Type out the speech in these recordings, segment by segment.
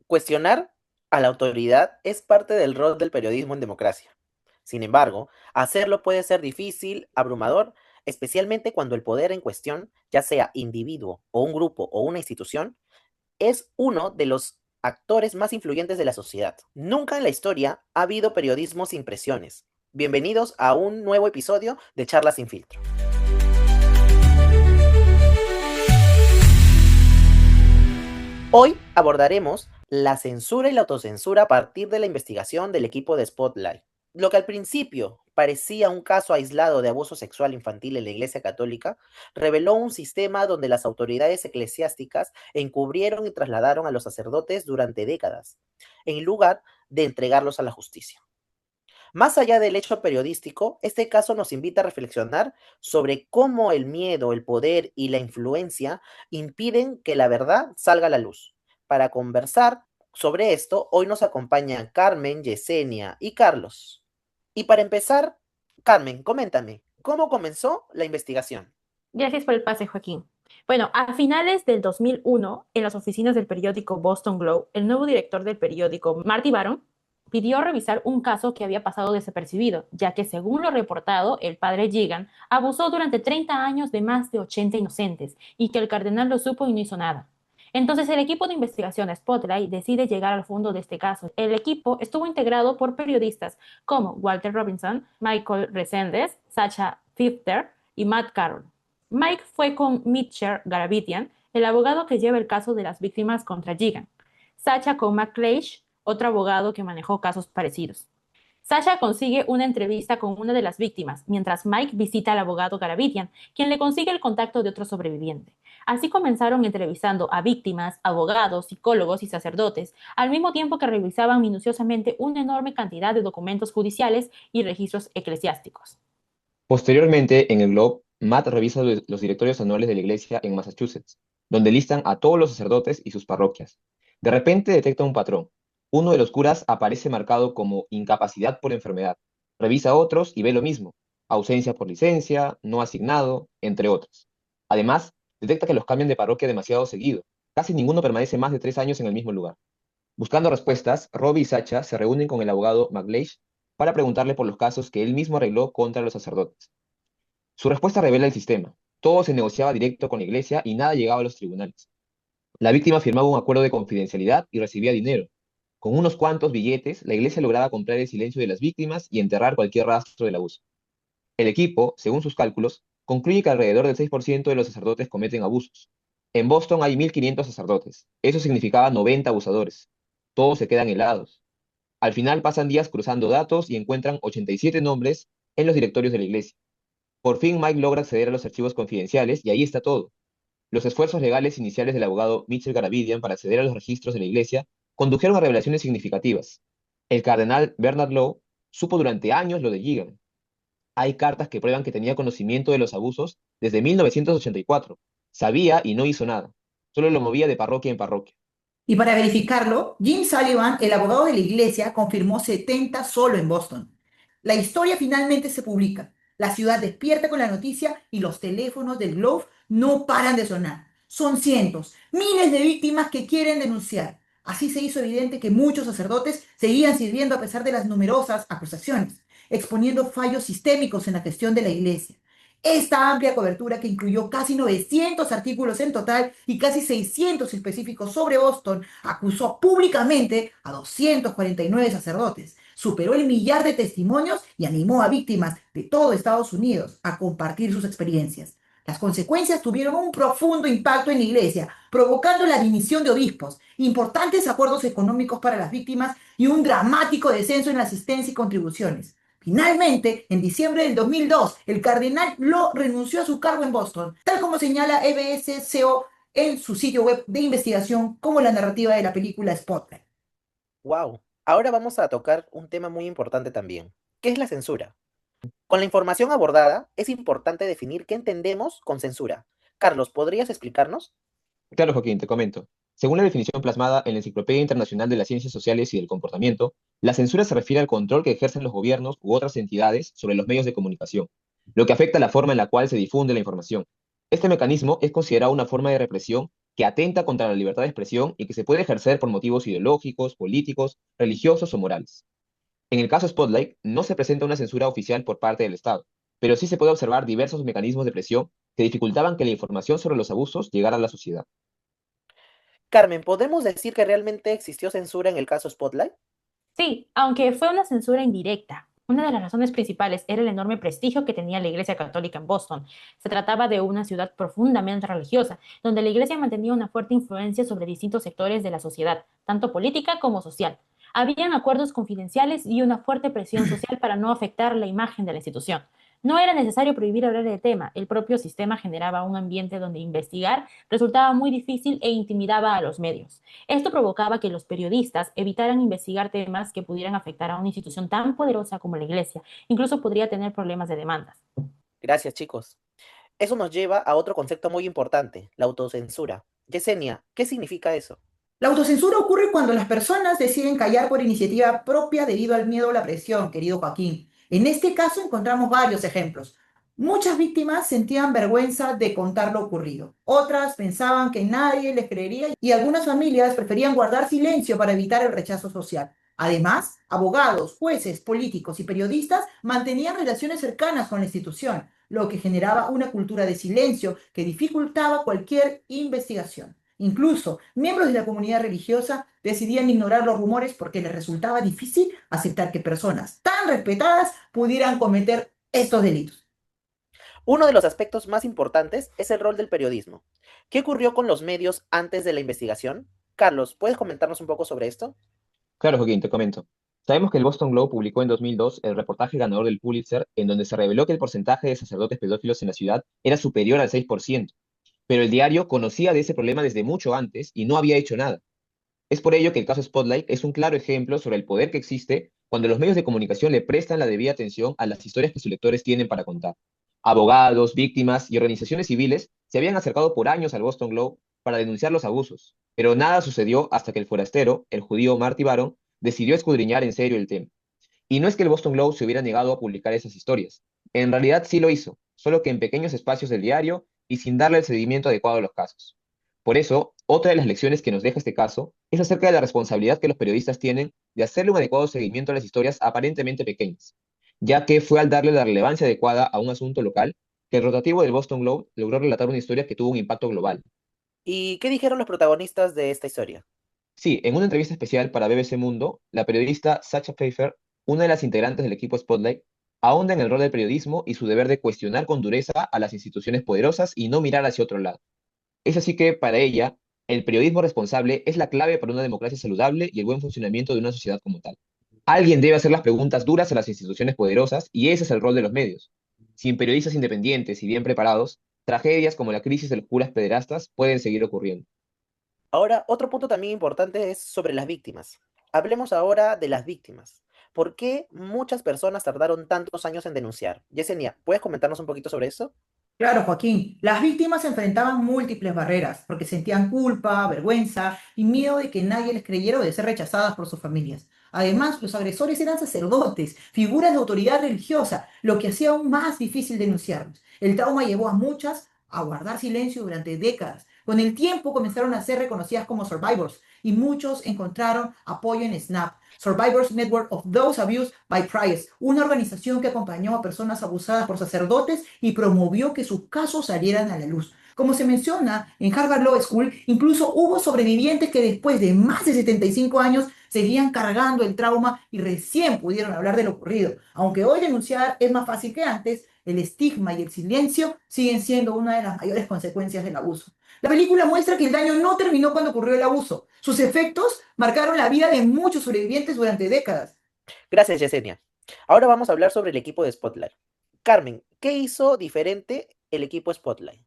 Cuestionar a la autoridad es parte del rol del periodismo en democracia. Sin embargo, hacerlo puede ser difícil, abrumador, especialmente cuando el poder en cuestión, ya sea individuo o un grupo o una institución, es uno de los actores más influyentes de la sociedad. Nunca en la historia ha habido periodismo sin presiones. Bienvenidos a un nuevo episodio de Charlas sin filtro. Hoy abordaremos la censura y la autocensura a partir de la investigación del equipo de Spotlight. Lo que al principio parecía un caso aislado de abuso sexual infantil en la Iglesia Católica, reveló un sistema donde las autoridades eclesiásticas encubrieron y trasladaron a los sacerdotes durante décadas, en lugar de entregarlos a la justicia. Más allá del hecho periodístico, este caso nos invita a reflexionar sobre cómo el miedo, el poder y la influencia impiden que la verdad salga a la luz. Para conversar sobre esto, hoy nos acompañan Carmen, Yesenia y Carlos. Y para empezar, Carmen, coméntame, ¿cómo comenzó la investigación? Gracias por el pase, Joaquín. Bueno, a finales del 2001, en las oficinas del periódico Boston Globe, el nuevo director del periódico, Marty Baron, pidió revisar un caso que había pasado desapercibido, ya que según lo reportado, el padre Gigan abusó durante 30 años de más de 80 inocentes y que el cardenal lo supo y no hizo nada. Entonces el equipo de investigación Spotlight decide llegar al fondo de este caso. El equipo estuvo integrado por periodistas como Walter Robinson, Michael Resendes, Sacha Fifter y Matt Carroll. Mike fue con Mitchell Garabitian, el abogado que lleva el caso de las víctimas contra Gigan. Sacha con McCleish, otro abogado que manejó casos parecidos. Sasha consigue una entrevista con una de las víctimas, mientras Mike visita al abogado Garabitian, quien le consigue el contacto de otro sobreviviente. Así comenzaron entrevistando a víctimas, abogados, psicólogos y sacerdotes, al mismo tiempo que revisaban minuciosamente una enorme cantidad de documentos judiciales y registros eclesiásticos. Posteriormente, en el Globe, Matt revisa los directorios anuales de la iglesia en Massachusetts, donde listan a todos los sacerdotes y sus parroquias. De repente detecta un patrón. Uno de los curas aparece marcado como incapacidad por enfermedad. Revisa otros y ve lo mismo: ausencia por licencia, no asignado, entre otros. Además, detecta que los cambian de parroquia demasiado seguido. Casi ninguno permanece más de 3 años en el mismo lugar. Buscando respuestas, Robbie y Sacha se reúnen con el abogado McLeish para preguntarle por los casos que él mismo arregló contra los sacerdotes. Su respuesta revela el sistema. Todo se negociaba directo con la iglesia y nada llegaba a los tribunales. La víctima firmaba un acuerdo de confidencialidad y recibía dinero. Con unos cuantos billetes, la iglesia lograba comprar el silencio de las víctimas y enterrar cualquier rastro del abuso. El equipo, según sus cálculos, concluye que alrededor del 6% de los sacerdotes cometen abusos. En Boston hay 1.500 sacerdotes. Eso significaba 90 abusadores. Todos se quedan helados. Al final pasan días cruzando datos y encuentran 87 nombres en los directorios de la iglesia. Por fin Mike logra acceder a los archivos confidenciales y ahí está todo. Los esfuerzos legales iniciales del abogado Mitchell Garabedian para acceder a los registros de la iglesia condujeron a revelaciones significativas. El cardenal Bernard Law supo durante años lo de Gigan. Hay cartas que prueban que tenía conocimiento de los abusos desde 1984. Sabía y no hizo nada. Solo lo movía de parroquia en parroquia. Y para verificarlo, Jim Sullivan, el abogado de la iglesia, confirmó 70 solo en Boston. La historia finalmente se publica. La ciudad despierta con la noticia y los teléfonos del Globe no paran de sonar. Son cientos, miles de víctimas que quieren denunciar. Así se hizo evidente que muchos sacerdotes seguían sirviendo a pesar de las numerosas acusaciones, exponiendo fallos sistémicos en la gestión de la iglesia. Esta amplia cobertura, que incluyó casi 900 artículos en total y casi 600 específicos sobre Boston, acusó públicamente a 249 sacerdotes, superó el millar de testimonios y animó a víctimas de todo Estados Unidos a compartir sus experiencias. Las consecuencias tuvieron un profundo impacto en la iglesia, provocando la dimisión de obispos, importantes acuerdos económicos para las víctimas y un dramático descenso en la asistencia y contribuciones. Finalmente, en diciembre del 2002, el cardenal Law renunció a su cargo en Boston, tal como señala EBS-CO en su sitio web de investigación, como la narrativa de la película Spotlight. Wow. Ahora vamos a tocar un tema muy importante también. ¿Qué es la censura? Con la información abordada, es importante definir qué entendemos con censura. Carlos, ¿podrías explicarnos? Claro, Joaquín, te comento. Según la definición plasmada en la Enciclopedia Internacional de las Ciencias Sociales y del Comportamiento, la censura se refiere al control que ejercen los gobiernos u otras entidades sobre los medios de comunicación, lo que afecta la forma en la cual se difunde la información. Este mecanismo es considerado una forma de represión que atenta contra la libertad de expresión y que se puede ejercer por motivos ideológicos, políticos, religiosos o morales. En el caso Spotlight, no se presenta una censura oficial por parte del Estado, pero sí se puede observar diversos mecanismos de presión que dificultaban que la información sobre los abusos llegara a la sociedad. Carmen, ¿podemos decir que realmente existió censura en el caso Spotlight? Sí, aunque fue una censura indirecta. Una de las razones principales era el enorme prestigio que tenía la Iglesia Católica en Boston. Se trataba de una ciudad profundamente religiosa, donde la Iglesia mantenía una fuerte influencia sobre distintos sectores de la sociedad, tanto política como social. Habían acuerdos confidenciales y una fuerte presión social para no afectar la imagen de la institución. No era necesario prohibir hablar del tema, el propio sistema generaba un ambiente donde investigar resultaba muy difícil e intimidaba a los medios. Esto provocaba que los periodistas evitaran investigar temas que pudieran afectar a una institución tan poderosa como la Iglesia. Incluso podría tener problemas de demandas. Gracias, chicos. Eso nos lleva a otro concepto muy importante, la autocensura. Yesenia, ¿qué significa eso? La autocensura ocurre cuando las personas deciden callar por iniciativa propia debido al miedo o la presión, querido Joaquín. En este caso encontramos varios ejemplos. Muchas víctimas sentían vergüenza de contar lo ocurrido. Otras pensaban que nadie les creería y algunas familias preferían guardar silencio para evitar el rechazo social. Además, abogados, jueces, políticos y periodistas mantenían relaciones cercanas con la institución, lo que generaba una cultura de silencio que dificultaba cualquier investigación. Incluso miembros de la comunidad religiosa decidían ignorar los rumores porque les resultaba difícil aceptar que personas tan respetadas pudieran cometer estos delitos. Uno de los aspectos más importantes es el rol del periodismo. ¿Qué ocurrió con los medios antes de la investigación? Carlos, ¿puedes comentarnos un poco sobre esto? Claro, Joaquín, te comento. Sabemos que el Boston Globe publicó en 2002 el reportaje ganador del Pulitzer, en donde se reveló que el porcentaje de sacerdotes pedófilos en la ciudad era superior al 6%, pero el diario conocía de ese problema desde mucho antes y no había hecho nada. Es por ello que el caso Spotlight es un claro ejemplo sobre el poder que existe cuando los medios de comunicación le prestan la debida atención a las historias que sus lectores tienen para contar. Abogados, víctimas y organizaciones civiles se habían acercado por años al Boston Globe para denunciar los abusos, pero nada sucedió hasta que el forastero, el judío Marty Baron, decidió escudriñar en serio el tema. Y no es que el Boston Globe se hubiera negado a publicar esas historias. En realidad sí lo hizo, solo que en pequeños espacios del diario y sin darle el seguimiento adecuado a los casos. Por eso, otra de las lecciones que nos deja este caso es acerca de la responsabilidad que los periodistas tienen de hacerle un adecuado seguimiento a las historias aparentemente pequeñas, ya que fue al darle la relevancia adecuada a un asunto local que el rotativo del Boston Globe logró relatar una historia que tuvo un impacto global. ¿Y qué dijeron los protagonistas de esta historia? Sí, en una entrevista especial para BBC Mundo, la periodista Sacha Pfeiffer, una de las integrantes del equipo Spotlight, ahonda en el rol del periodismo y su deber de cuestionar con dureza a las instituciones poderosas y no mirar hacia otro lado. Es así que, para ella, el periodismo responsable es la clave para una democracia saludable y el buen funcionamiento de una sociedad como tal. Alguien debe hacer las preguntas duras a las instituciones poderosas y ese es el rol de los medios. Sin periodistas independientes y bien preparados, tragedias como la crisis de los curas pederastas pueden seguir ocurriendo. Ahora, otro punto también importante es sobre las víctimas. Hablemos ahora de las víctimas. ¿Por qué muchas personas tardaron tantos años en denunciar? Yesenia, ¿puedes comentarnos un poquito sobre eso? Claro, Joaquín, las víctimas enfrentaban múltiples barreras porque sentían culpa, vergüenza y miedo de que nadie les creyera o de ser rechazadas por sus familias. Además, los agresores eran sacerdotes, figuras de autoridad religiosa, lo que hacía aún más difícil denunciarlos. El trauma llevó a muchas a guardar silencio durante décadas. Con el tiempo comenzaron a ser reconocidas como survivors y muchos encontraron apoyo en SNAP, Survivors Network of Those Abused by Priests, una organización que acompañó a personas abusadas por sacerdotes y promovió que sus casos salieran a la luz. Como se menciona en Harvard Law School, incluso hubo sobrevivientes que después de más de 75 años seguían cargando el trauma y recién pudieron hablar de lo ocurrido. Aunque hoy denunciar es más fácil que antes, el estigma y el silencio siguen siendo una de las mayores consecuencias del abuso. La película muestra que el daño no terminó cuando ocurrió el abuso. Sus efectos marcaron la vida de muchos sobrevivientes durante décadas. Gracias, Yesenia. Ahora vamos a hablar sobre el equipo de Spotlight. Carmen, ¿qué hizo diferente el equipo Spotlight?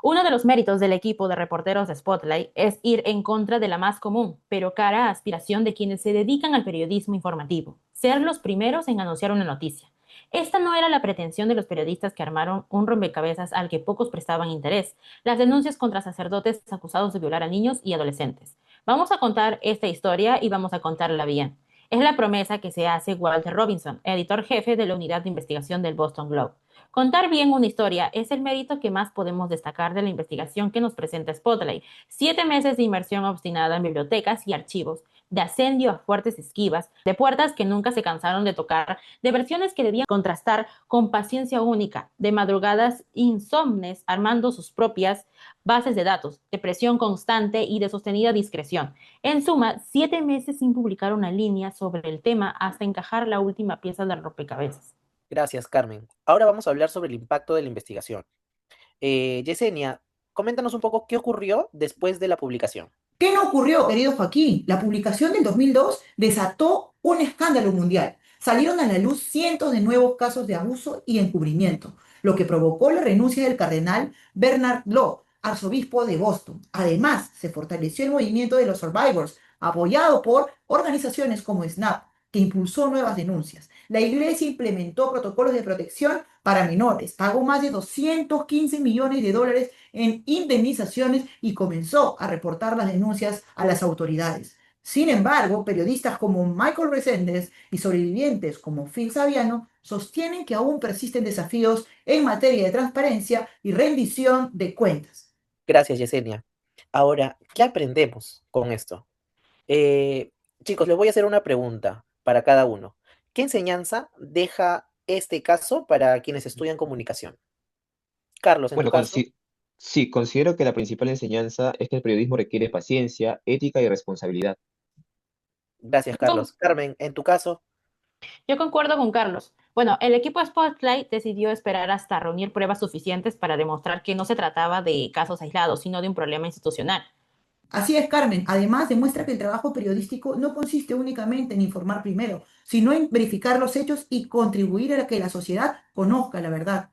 Uno de los méritos del equipo de reporteros de Spotlight es ir en contra de la más común, pero cara aspiración de quienes se dedican al periodismo informativo, ser los primeros en anunciar una noticia. Esta no era la pretensión de los periodistas que armaron un rompecabezas al que pocos prestaban interés, las denuncias contra sacerdotes acusados de violar a niños y adolescentes. Vamos a contar esta historia y vamos a contarla bien. Es la promesa que se hace Walter Robinson, editor jefe de la unidad de investigación del Boston Globe. Contar bien una historia es el mérito que más podemos destacar de la investigación que nos presenta Spotlight. 7 meses de inmersión obstinada en bibliotecas y archivos, de asedio a fuertes esquivas, de puertas que nunca se cansaron de tocar, de versiones que debían contrastar con paciencia única, de madrugadas insomnes armando sus propias bases de datos, de presión constante y de sostenida discreción. En suma, 7 meses sin publicar una línea sobre el tema hasta encajar la última pieza del rompecabezas. Gracias, Carmen. Ahora vamos a hablar sobre el impacto de la investigación. Yesenia, coméntanos un poco qué ocurrió después de la publicación. ¿Qué no ocurrió, querido Joaquín? La publicación del 2002 desató un escándalo mundial. Salieron a la luz cientos de nuevos casos de abuso y encubrimiento, lo que provocó la renuncia del cardenal Bernard Law, arzobispo de Boston. Además, se fortaleció el movimiento de los survivors, apoyado por organizaciones como SNAP, que impulsó nuevas denuncias. La iglesia implementó protocolos de protección para menores, pagó más de 215 millones de dólares en indemnizaciones y comenzó a reportar las denuncias a las autoridades. Sin embargo, periodistas como Michael Reséndez y sobrevivientes como Phil Saviano sostienen que aún persisten desafíos en materia de transparencia y rendición de cuentas. Gracias, Yesenia. Ahora, ¿qué aprendemos con esto? Eh, Chicos, les voy a hacer una pregunta para cada uno. ¿Qué enseñanza deja este caso para quienes estudian comunicación? Carlos, en tu Bueno, caso. sí, considero que la principal enseñanza es que el periodismo requiere paciencia, ética y responsabilidad. Gracias, Con- Carlos. Carmen, en tu caso. Yo concuerdo con Carlos. Bueno, el equipo Spotlight decidió esperar hasta reunir pruebas suficientes para demostrar que no se trataba de casos aislados, sino de un problema institucional. Así es, Carmen. Además, demuestra que el trabajo periodístico no consiste únicamente en informar primero, sino en verificar los hechos y contribuir a que la sociedad conozca la verdad.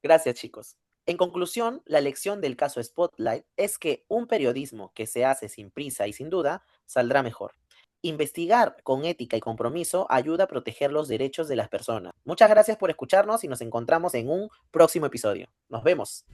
Gracias, chicos. En conclusión, la lección del caso Spotlight es que un periodismo que se hace sin prisa y sin duda saldrá mejor. Investigar con ética y compromiso ayuda a proteger los derechos de las personas. Muchas gracias por escucharnos y nos encontramos en un próximo episodio. Nos vemos.